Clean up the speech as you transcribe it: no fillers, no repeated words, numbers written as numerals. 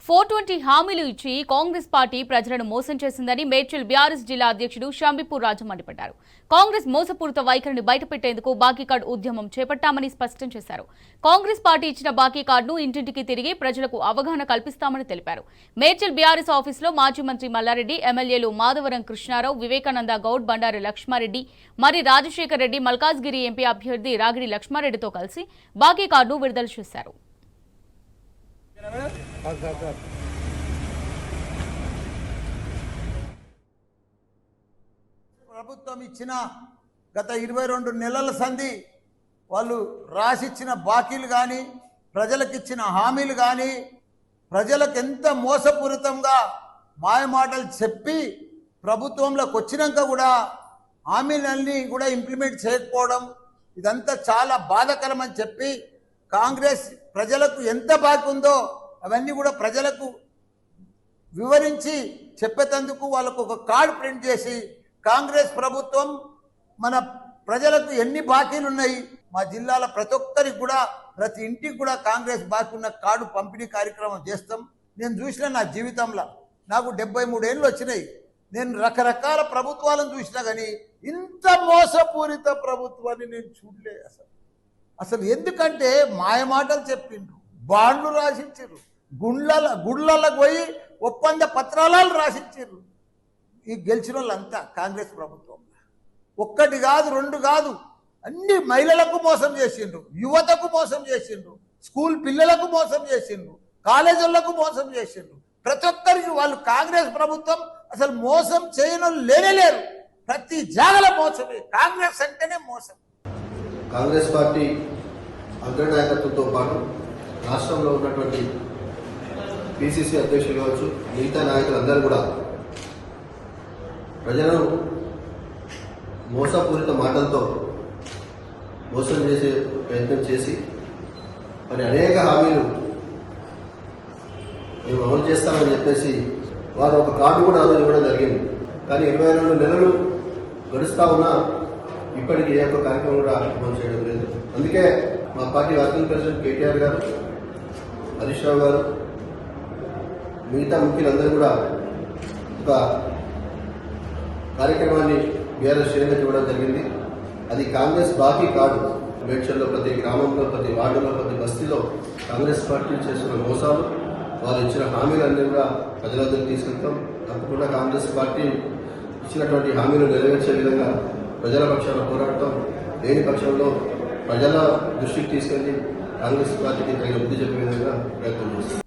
420 హామీలు ఇచ్చి కాంగ్రెస్ పార్టీ ప్రజలను మోసం చేసిందని మేడ్చల్ బీఆర్ఎస్ జిల్లా అధ్యక్షుడు షంబీపూర్ రాజు మండిపడ్డారు. కాంగ్రెస్ మోసపూరిత వైఖరిని బయటపెట్టేందుకు బాకీ కార్డు ఉద్యమం చేపట్టామని స్పష్టం చేశారు. కాంగ్రెస్ పార్టీ ఇచ్చిన బాకీ కార్డును ఇంటింటికి తిరిగి ప్రజలకు అవగాహన కల్పిస్తామని తెలిపారు. మేడ్చల్ బీఆర్ఎస్ ఆఫీసులో మాజీ మంత్రి మల్లారెడ్డి, ఎమ్మెల్యేలు మాధవరం కృష్ణారావు, వివేకానంద గౌడ్, బండారి లక్ష్మారెడ్డి, మరి రాజశేఖర్ రెడ్డి, మల్కాజ్గిరి ఎంపీ అభ్యర్థి రాగిడి లక్ష్మారెడ్డితో కలిసి బాకీ కార్డును విడుదల చేశారు. ప్రభుత్వం ఇచ్చిన గత 22 నెలల సంధి వాళ్ళు రాసిచ్చిన బాకీలు కానీ ప్రజలకు ఇచ్చిన హామీలు కానీ ప్రజలకు ఎంత మోసపూరితంగా మాయమాటలు చెప్పి ప్రభుత్వంలోకి వచ్చినాక కూడా హామీలన్నీ కూడా ఇంప్లిమెంట్ చేయకపోవడం ఇదంతా చాలా బాధాకరం అని చెప్పి కాంగ్రెస్ ప్రజలకు ఎంత బాకీ ఉందో అవన్నీ కూడా ప్రజలకు వివరించి చెప్పేందుకు వాళ్ళకు ఒక కార్డు ప్రింట్ చేసి కాంగ్రెస్ ప్రభుత్వం మన ప్రజలకు ఎన్ని బాకీలు ఉన్నాయి మా జిల్లాల ప్రతి ఒక్కరికి కూడా ప్రతి ఇంటికి కూడా కాంగ్రెస్ బాకీ ఉన్న కార్డు పంపిణీ కార్యక్రమం చేస్తాం. నేను చూసిన నా జీవితంలో నాకు 73 ఏళ్ళు వచ్చినాయి. నేను రకరకాల ప్రభుత్వాలను చూసినా కానీ ఇంత మోసపూరిత ప్రభుత్వాన్ని నేను చూడలే. అసలు ఎందుకంటే మాయమాటలు చెప్పిండ్రు, బాండ్లు రాసిచ్చారు, గుళ్ళలకు పోయి ఒప్పంద పత్రాలు రాసిచ్చారు. ఈ గెలిచిన వాళ్ళంతా కాంగ్రెస్ ప్రభుత్వం ఒక్కటి కాదు, 2 కాదు, అన్ని మహిళలకు మోసం చేసిండ్రు, యువతకు మోసం చేసిండ్రు, స్కూల్ పిల్లలకు మోసం చేసిండ్రు, కాలేజీలకు మోసం చేసిండ్రు. ప్రతి ఒక్కరికి వాళ్ళు కాంగ్రెస్ ప్రభుత్వం అసలు మోసం చేయను లేనేలేరు. ప్రతి జాగల మోసమే. కాంగ్రెస్ అంటేనే మోసం. కాంగ్రెస్ పార్టీ అగ్రనాయకత్వంతో పాటు రాష్ట్రంలో ఉన్నటువంటి పిసిసి అధ్యక్షులు కావచ్చు, మిగతా నాయకులందరూ కూడా ప్రజలను మోసపూరిత మాటలతో మోసం చేసే ప్రయత్నం చేసి మరి అనేక హామీలు మేము అమలు చేస్తామని చెప్పేసి వారు ఒక కార్డు కూడా అమలు ఇవ్వడం జరిగింది. కానీ 22 నెలలు గడుస్తా ఉన్నా ఇప్పటికీ ఏ ఒక్క కార్యక్రమం కూడా అమలు చేయడం లేదు. అందుకే మా పార్టీ వర్కింగ్ ప్రెసిడెంట్ కేటీఆర్ గారు, హరీష్ రావు గారు, మిగతా ముఖ్యులందరూ కూడా ఒక కార్యక్రమాన్ని బీఆర్ఎస్ శ్రేణికి ఇవ్వడం జరిగింది. అది కాంగ్రెస్ బాకీ కార్డు. మేడ్చల్లో ప్రతి గ్రామంలో, ప్రతి వార్డులో, ప్రతి బస్తీలో కాంగ్రెస్ పార్టీ చేస్తున్న మోసాలు, వాళ్ళు ఇచ్చిన హామీలన్నీ కూడా ప్రజల దగ్గరికి తీసుకెళ్తాం. తప్పకుండా కాంగ్రెస్ పార్టీ ఇచ్చినటువంటి హామీలు నెరవేర్చే విధంగా ప్రజల పక్షాన పోరాడతాం. లేని పక్షంలో ప్రజల దృష్టికి తీసుకెళ్లి కాంగ్రెస్ పార్టీకి తగిన బుద్ధి చెప్పే విధంగా ప్రయత్నం చేస్తాం.